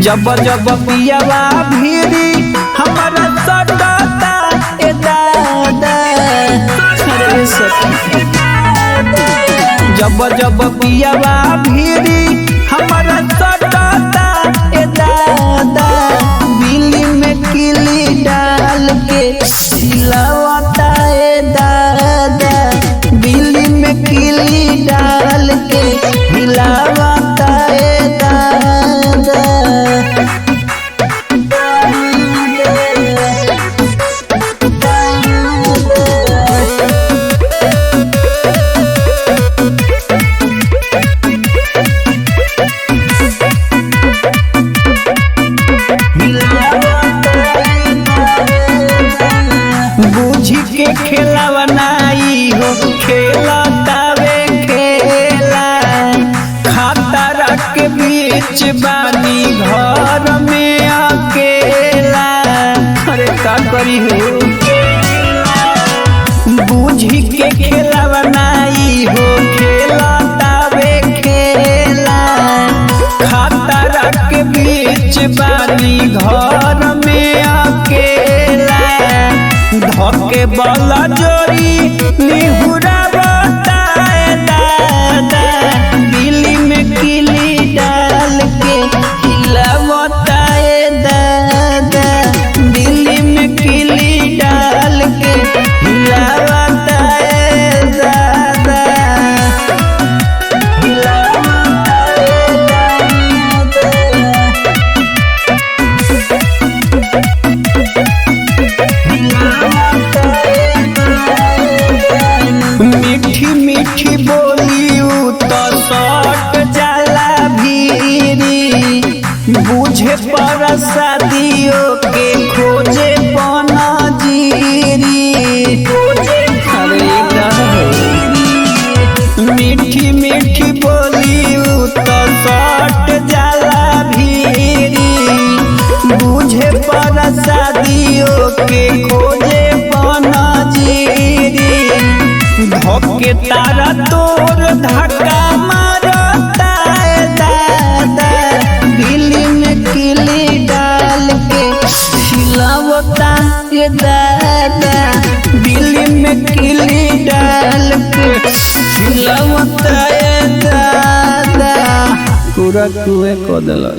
जब जब पियावा भीरी हमारा सटता ए दादा रे सखी। जब जब पियावा भीरी हमारा सटता ए दादा बिल्ली में किली डाल के हिलावता ए दादा बिल्ली में किली डाल के हिलावता ए दादा। बूझी के खेला बनाई हो खेला तावे खेला खतरा के बीच बानी घर में अकेला अरे का करी हो। बूझी के खेला बनाई हो खेला तावे खेला खतरा के बीच बानी घर में अकेला धके बला जोरी निहुरा बताए दादा बिल्ली में किली डाल के हिलावता ए दादा बिल्ली में किली डाल के हिलावता ए दादा हिलावता ए मीठी मीठी बोली तो सट जाला भीरी बुझे पर शादियों के खोजे पना जीरी मीठी मीठी बोली तो सट जाला भीरी बुझे पर शादियों के खोजे पना जीरी धोके तारा तोर धक्का मारता ए दादा बिल्ली में किली डाल के हिलावता ए दादा बिल्ली में किली डाल के हिलावता ए दादा पूरा कुएं को दिला।